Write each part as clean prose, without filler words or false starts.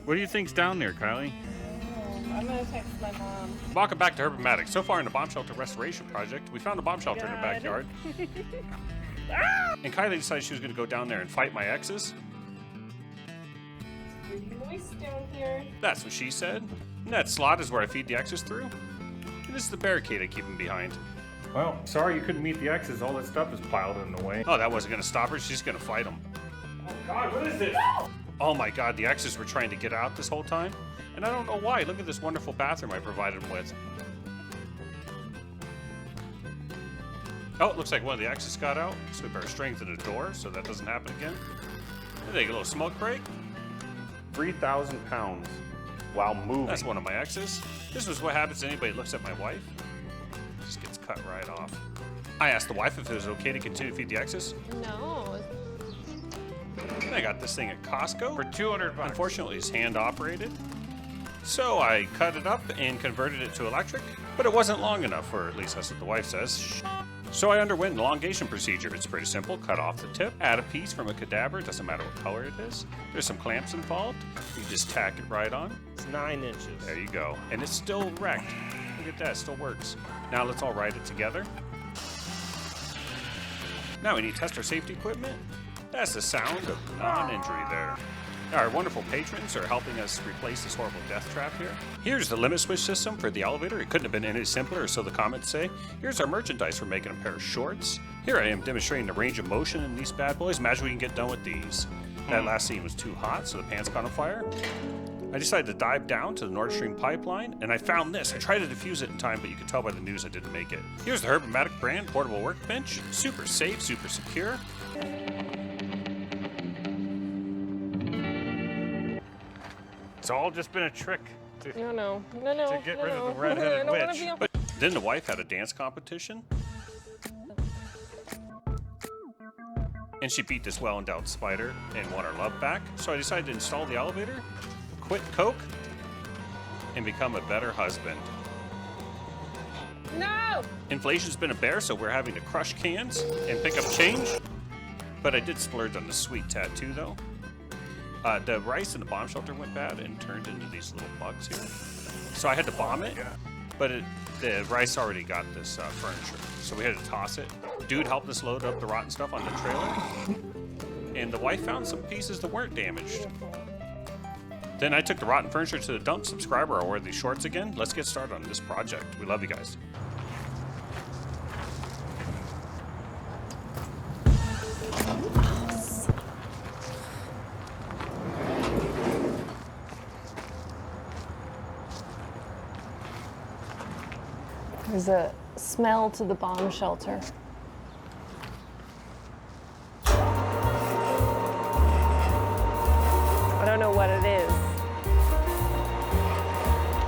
What do you think's down there, Kylie? I'm gonna text my mom. Welcome back to Herb-O-Matic. So far in the bomb shelter restoration project, we found a bomb shelter in the backyard. And Kylie decided she was going to go down there and fight my exes. It's pretty moist down here. That's what she said. And that slot is where I feed the exes through. And this is the barricade I keep them behind. Well, sorry you couldn't meet the exes. All that stuff is piled in the way. Oh, that wasn't going to stop her. She's going to fight them. Oh, God, what is this? Oh, my God, the exes were trying to get out this whole time. And I don't know why. Look at this wonderful bathroom I provided them with. Oh, it looks like one of the exes got out. So we better strengthen the door so that doesn't happen again. And take a little smoke break. 3,000 pounds while moving. That's one of my exes. This was what happens to anybody who looks at my wife. Just gets cut right off. I asked the wife if it was okay to continue to feed the exes. No. And I got this thing at Costco For 200 bucks. Unfortunately, it's hand operated. So I cut it up and converted it to electric, but it wasn't long enough, or at least that's what the wife says. So I underwent an elongation procedure. It's pretty simple. Cut off the tip, add a piece from a cadaver, doesn't matter what color it is. There's some clamps involved. You just tack it right on. It's 9 inches. There you go. And it's still wrecked. Look at that, it still works. Now let's all ride it together. Now we need to test our safety equipment. That's the sound of non-injury there. Our wonderful patrons are helping us replace this horrible death trap here. Here's the limit switch system for the elevator. It couldn't have been any simpler, or so the comments say. Here's our merchandise for making a pair of shorts. Here I am demonstrating the range of motion in these bad boys. Imagine we can get done with these. That last scene was too hot, so the pants caught on fire. I decided to dive down to the Nord Stream pipeline, and I found this. I tried to defuse it in time, but you can tell by the news I didn't make it. Here's the Herb-O-Matic brand portable workbench. Super safe, super secure. It's all just been a trick to get rid of the red-headed witch. But then the wife had a dance competition. And she beat this well-endowed spider and won her love back. So I decided to install the elevator, quit Coke, and become a better husband. No! Inflation's been a bear, so we're having to crush cans and pick up change. But I did splurge on the sweet tattoo, though. The rice in the bomb shelter went bad and turned into these little bugs here. So I had to bomb it, but the rice already got this furniture. So we had to toss it. Dude helped us load up the rotten stuff on the trailer. And the wife found some pieces that weren't damaged. Then I took the rotten furniture to the dump. Subscriber, I'll wear these shorts again. Let's get started on this project. We love you guys. There's a smell to the bomb shelter. I don't know what it is.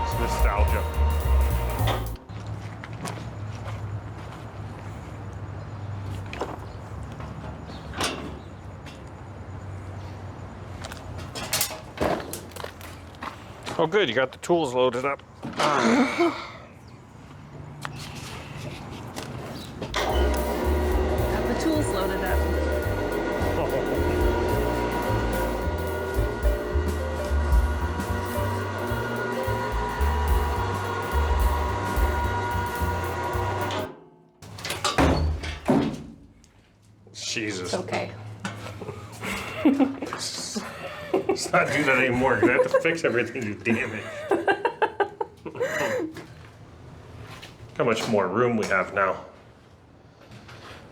It's nostalgia. Oh good, you got the tools loaded up. Tools loaded up. Jesus. It's okay. Let's not do that anymore, because I have to fix everything you damaged. How much more room we have now.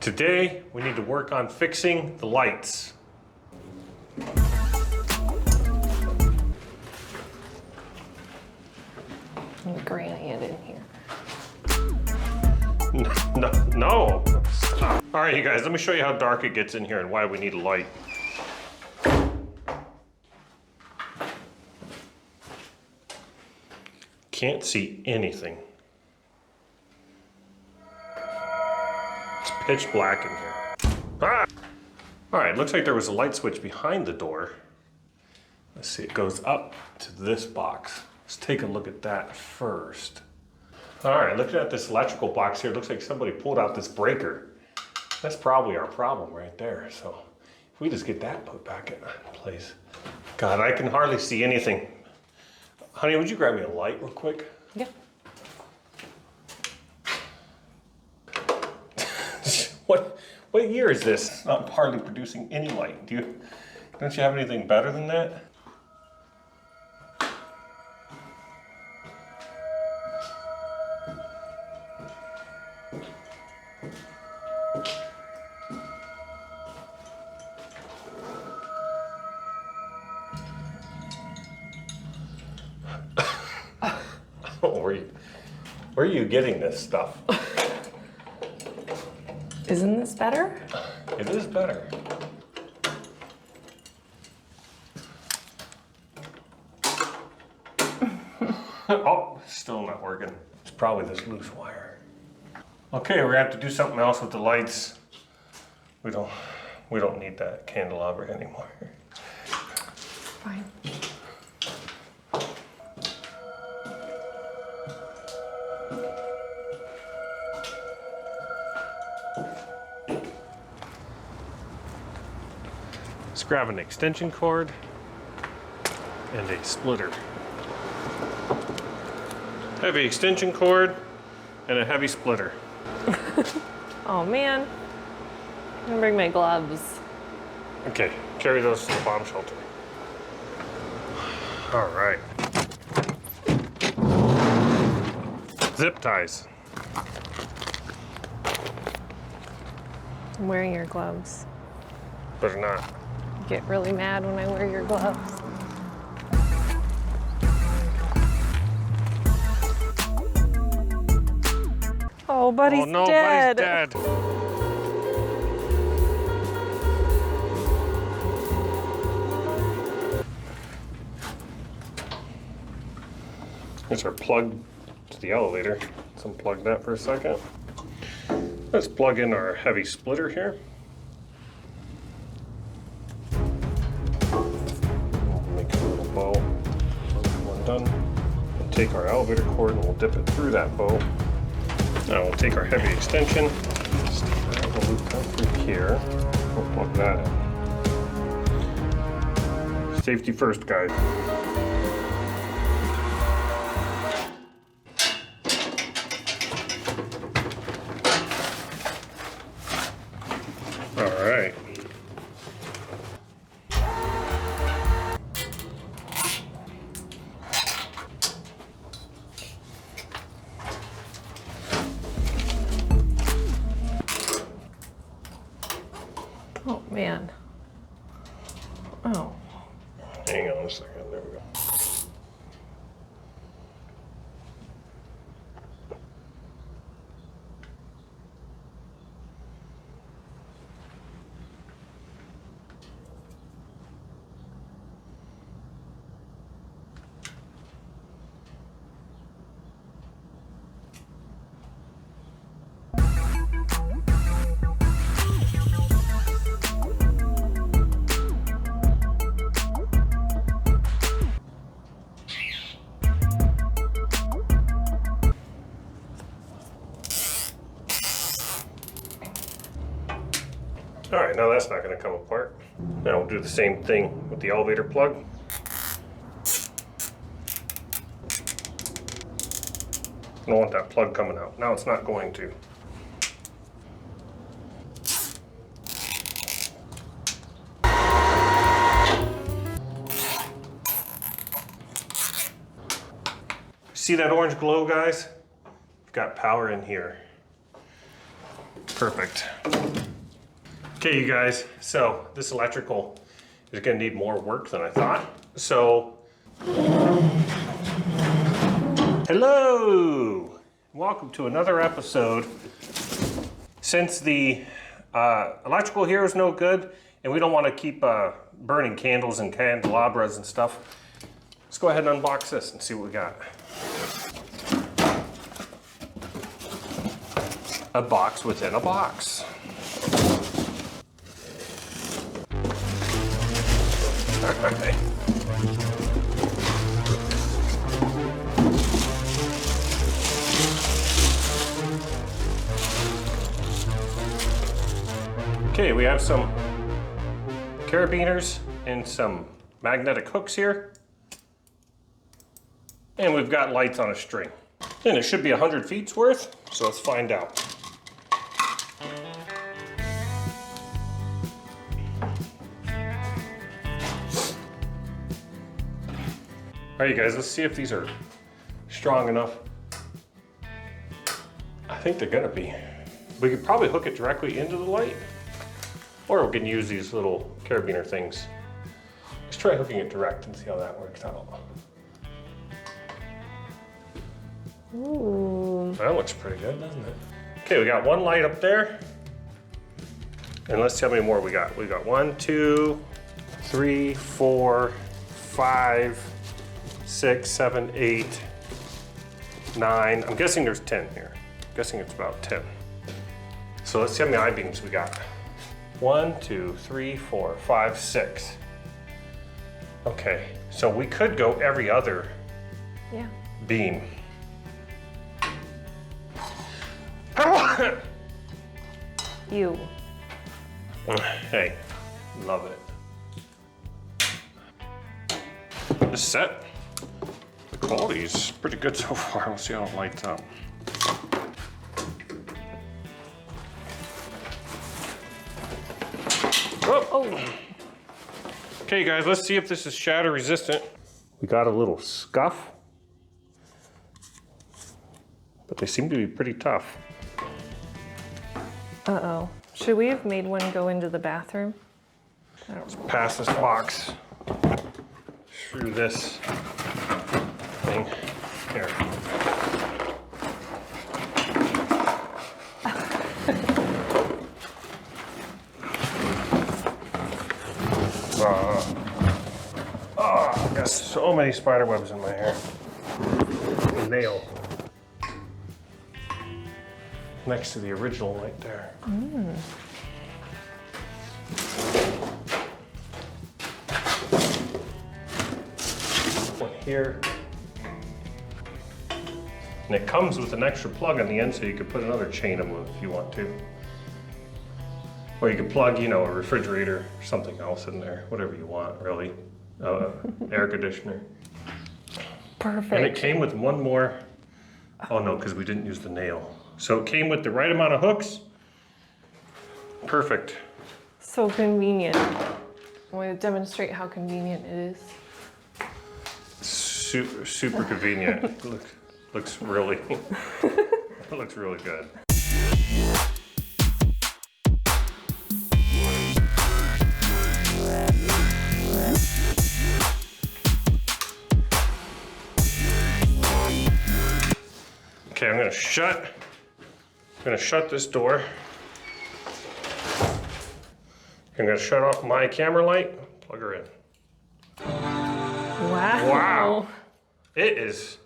Today, we need to work on fixing the lights. I'm graining it in here. No. Stop. All right, you guys, let me show you how dark it gets in here and why we need a light. Can't see anything. It's pitch black in here. Ah! All right, looks like there was a light switch behind the door. Let's see, it goes up to this box. Let's take a look at that first. All right, looking at this electrical box here, it looks like somebody pulled out this breaker. That's probably our problem right there. So if we just get that put back in place. God, I can hardly see anything. Honey, would you grab me a light real quick? Yeah. What year is this? It's not hardly producing any light. Don't you have anything better than that? Oh, where are you getting this stuff? Isn't this better? It is better. Oh, still not working. It's probably this loose wire. Okay, we're gonna have to do something else with the lights. We don't need that candelabra anymore. Fine. Let's grab an extension cord and a splitter. Heavy extension cord and a heavy splitter. Oh man. I'm gonna bring my gloves. Okay, carry those to the bomb shelter. All right. Zip ties. I'm wearing your gloves. Better not. You get really mad when I wear your gloves. Oh, buddy's Oh no, dead. buddy's dead. Here's our plug to the elevator. Let's unplug that for a second. Let's plug in our heavy splitter here. We'll make a little bow. One done. We'll take our elevator cord and we'll dip it through that bow. Now we'll take our heavy extension, stick the loop out through here. We'll plug that in. Safety first, guys. All right. Oh man. Oh. Hang on a second. There we go. All right, now that's not going to come apart. Now we'll do the same thing with the elevator plug. I don't want that plug coming out. Now it's not going to. See that orange glow, guys? We've got power in here. Perfect. Okay, you guys, so this electrical is gonna need more work than I thought. So, hello! Welcome to another episode. Since the electrical here is no good, and we don't wanna keep burning candles and candelabras and stuff, let's go ahead and unbox this and see what we got. A box within a box. All right. Okay, we have some carabiners and some magnetic hooks here. And we've got lights on a string. And it should be 100 feet's worth, so let's find out. All right, you guys, let's see if these are strong enough. I think they're gonna be. We could probably hook it directly into the light, or we can use these little carabiner things. Let's try hooking it direct and see how that works out. Ooh. That looks pretty good, doesn't it? Okay, we got one light up there. And let's see how many more we got. We got 1, 2, 3, 4, 5, 6, 7, 8, 9. I'm guessing there's 10 here. I'm guessing it's about 10. So let's see how many I-beams we got. 1, 2, 3, 4, 5, 6. Okay, so we could go every other beam. You. Hey, love it. This set, the quality is pretty good so far. We'll see how it lights up. Oh. Okay guys, let's see if this is shatter resistant. We got a little scuff, but they seem to be pretty tough. Uh-oh. Should we have made one go into the bathroom? Let's pass this box through this thing. Here. I got so many spider webs in my hair. A nail. Next to the original light there. One here. And it comes with an extra plug on the end, so you could put another chain in if you want to. Or you could plug, you know, a refrigerator or something else in there, whatever you want, really. Air conditioner. Perfect. And it came with one more. Oh no, because we didn't use the nail. So it came with the right amount of hooks. Perfect. So convenient. I want to demonstrate how convenient it is. Super convenient. looks really, it looks really good. Okay, I'm gonna shut this door. I'm gonna shut off my camera light, plug her in. Wow. Wow. It is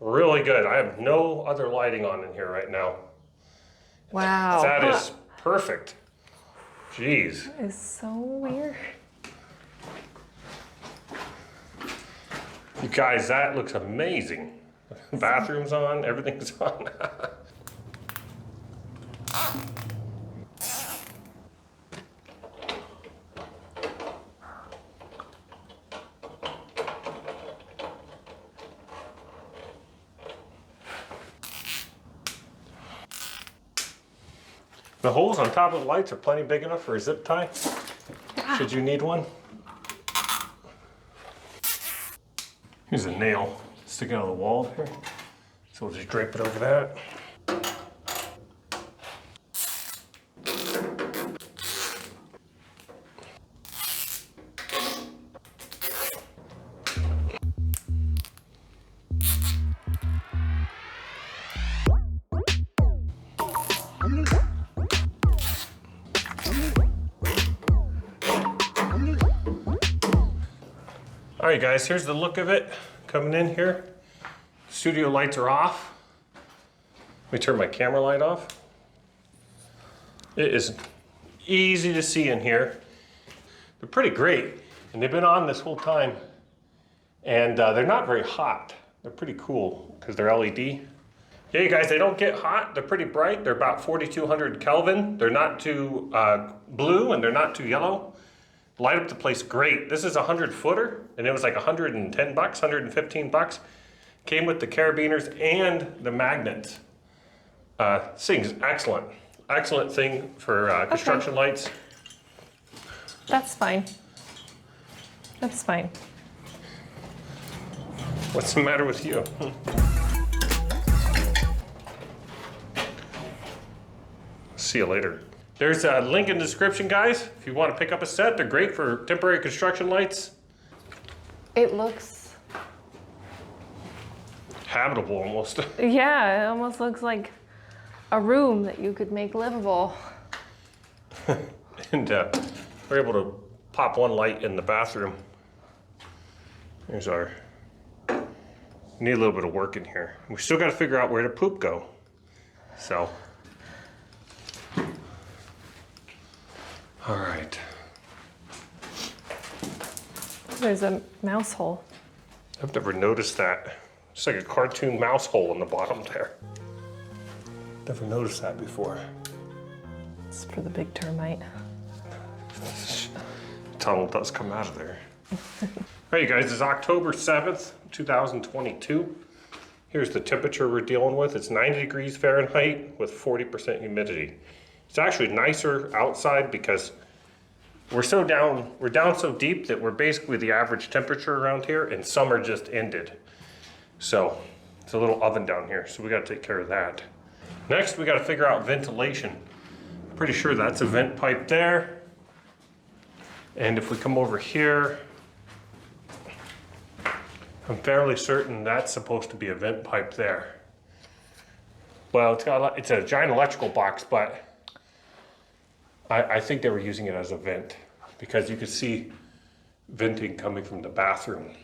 really good. I have no other lighting on in here right now. Wow. That is perfect. Jeez. That is so weird. You guys, that looks amazing. Bathroom's on, everything's on. The holes on top of the lights are plenty big enough for a zip tie. Should you need one. Here's a nail sticking out of the wall here. So we'll just drape it over that. All right, guys, here's the look of it coming in here. Studio lights are off. Let me turn my camera light off. It is easy to see in here. They're pretty great, and they've been on this whole time. And they're not very hot. They're pretty cool because they're LED. Yeah, you guys, they don't get hot. They're pretty bright. They're about 4,200 Kelvin. They're not too blue and they're not too yellow. Light up the place great. This is a 100-footer, and it was like 110 bucks, 115 bucks. Came with the carabiners and the magnets. This thing's excellent. Excellent thing for construction lights. That's fine. That's fine. What's the matter with you? See you later. There's a link in the description, guys. If you want to pick up a set, they're great for temporary construction lights. It looks... Habitable almost. Yeah, it almost looks like a room that you could make livable. And we're able to pop one light in the bathroom. There's our... Need a little bit of work in here. We still got to figure out where the poop go. So... All right. There's a mouse hole. I've never noticed that. It's like a cartoon mouse hole in the bottom there. Never noticed that before. It's for the big termite. Tunnel does come out of there. All right, you guys, it's October 7th, 2022. Here's the temperature we're dealing with. It's 90 degrees Fahrenheit with 40% humidity. It's actually nicer outside because we're down so deep that we're basically the average temperature around here, and summer just ended. So it's a little oven down here, so we gotta take care of that. Next, we gotta figure out ventilation. Pretty sure that's a vent pipe there. And if we come over here, I'm fairly certain that's supposed to be a vent pipe there. Well, it's a giant electrical box, but I think they were using it as a vent because you could see venting coming from the bathroom.